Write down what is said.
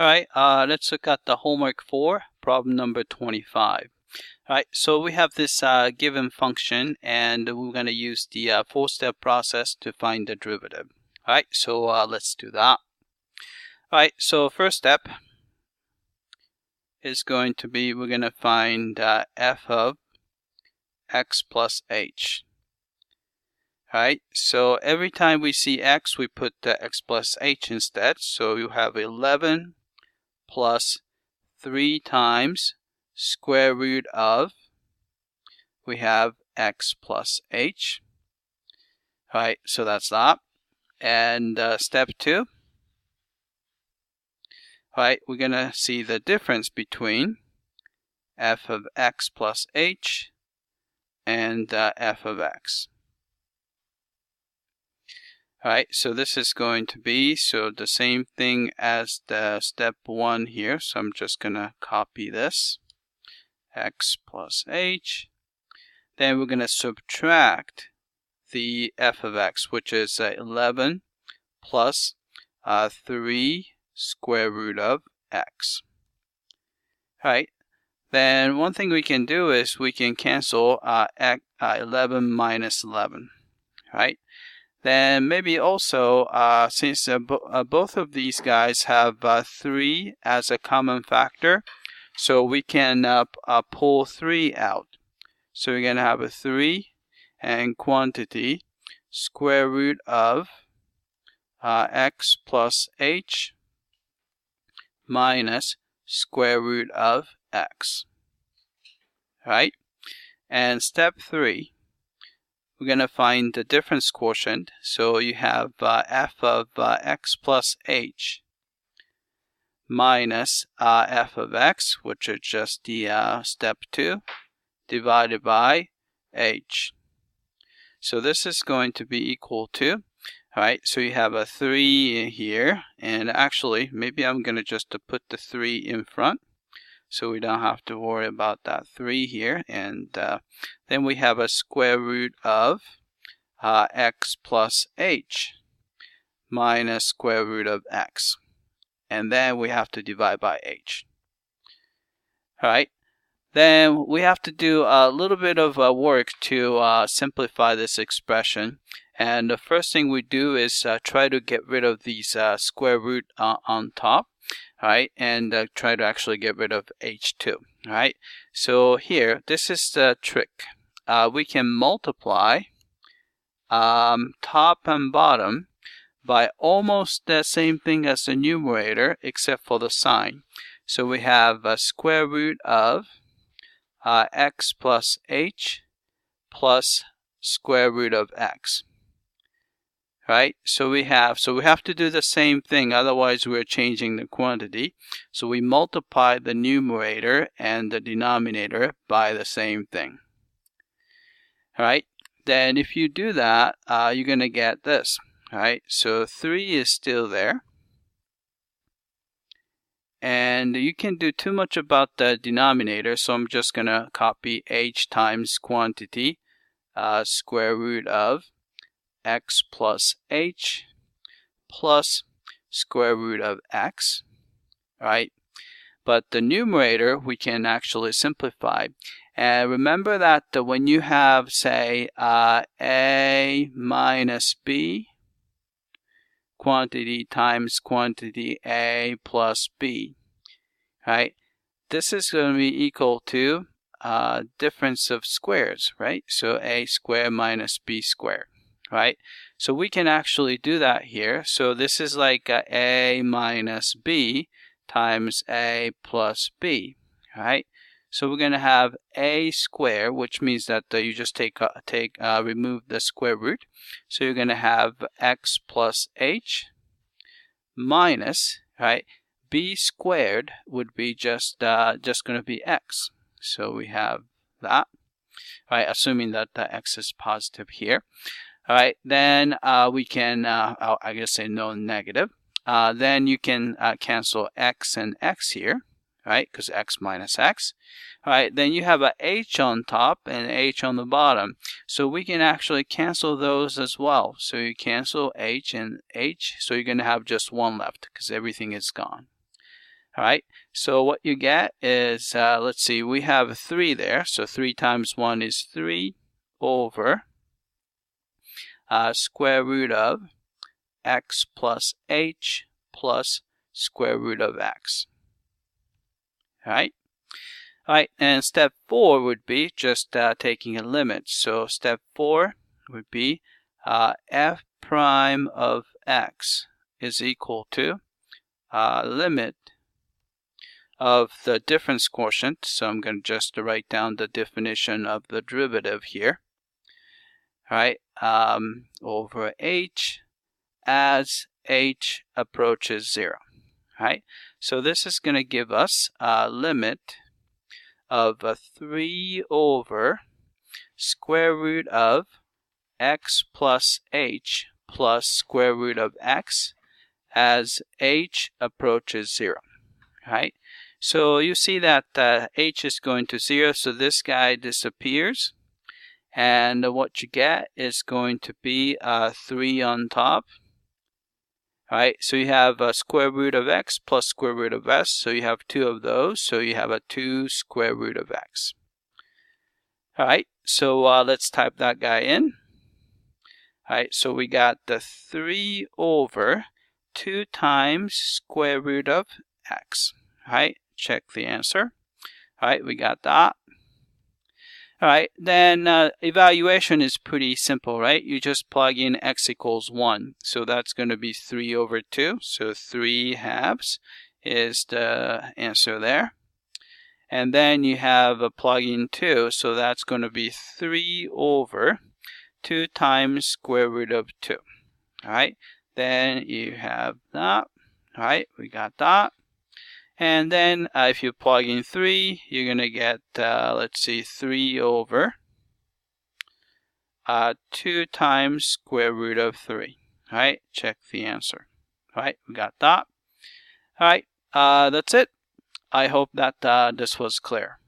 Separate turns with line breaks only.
Alright, let's look at the homework 4, problem number 25. Alright, so we have this given function, and we're going to use the 4-step process to find the derivative. Alright, so let's do that. Alright, so first step is going to be, we're going to find f of x plus h. Alright, so every time we see x, we put x plus h instead. So you have 11 plus 3 times square root of, we have x plus h. Alright, so that's that. And step 2, alright, we're going to see the difference between f of x plus h and f of x. Alright, so this is going to be the same thing as the step 1 here. So I'm just going to copy this, x plus h. Then we're going to subtract the f of x, which is 11 plus 3 square root of x. Alright, then one thing we can do is we can cancel 11 minus 11. Alright. Then maybe also, since both of these guys have 3 as a common factor, so we can pull 3 out. So we're going to have a 3 and quantity square root of x plus h minus square root of x. Right? And step 3. We're going to find the difference quotient. So you have f of x plus h minus f of x, which is just the step 2, divided by h. So this is going to be equal to, alright, so you have a 3 here, and actually maybe I'm going to just put the 3 in front, so we don't have to worry about that 3 here. And then we have a square root of x plus h minus square root of x. And then we have to divide by h. Alright, then we have to do a little bit of work to simplify this expression. And the first thing we do is try to get rid of these square root on top. Alright, and try to actually get rid of h2. Alright, so here, this is the trick. We can multiply top and bottom by almost the same thing as the numerator, except for the sign. So we have a square root of x plus h plus square root of x. Right, so we have to do the same thing, otherwise we're changing the quantity. So we multiply the numerator and the denominator by the same thing. Alright, then if you do that, you're going to get this. Alright, so 3 is still there. And you can do too much about the denominator, so I'm just going to copy h times quantity, square root of x plus h plus square root of x, right? But the numerator we can actually simplify. And remember that when you have, say, a minus b, quantity times quantity a plus b, right? This is going to be equal to difference of squares, right? So a squared minus b squared. Right, so we can actually do that here. So this is like a minus b times a plus b. Right, so we're going to have a squared, which means that you just remove the square root. So you're going to have x plus h minus, right, b squared would be just going to be x. So we have that, right, assuming that the x is positive here. Alright, then we can, I guess say no negative. Then you can cancel x and x here, right? Because x minus x. Alright, then you have a h on top and h on the bottom. So we can actually cancel those as well. So you cancel h and h, so you're going to have just 1 left because everything is gone. All right, so what you get is, let's see, we have 3 there. So 3 times 1 is 3 over square root of x plus h plus square root of x. All right. All right, and step 4 would be just taking a limit. So step 4 would be f prime of x is equal to limit of the difference quotient. So I'm going to just write down the definition of the derivative here. All right, over h as h approaches 0. All right, so this is going to give us a limit of 3 over square root of x plus h plus square root of x as h approaches 0. All right, so you see that h is going to 0, so this guy disappears. And what you get is going to be 3 on top. All right, so you have a square root of x plus square root of s, so you have 2 of those, so you have a 2 square root of x. All right, so let's type that guy in. All right, so we got the 3 over 2 times square root of x. All right, check the answer. All right, we got that. All right, then evaluation is pretty simple, right? You just plug in x equals 1. So that's going to be 3 over 2. So 3 halves is the answer there. And then you have a plug in 2. So that's going to be 3 over 2 times square root of 2. All right, then you have that. All right, we got that. And then if you plug in 3, you're going to get, let's see, 3 over 2 times square root of 3. All right, check the answer. All right, we got that. All right, that's it. I hope that this was clear.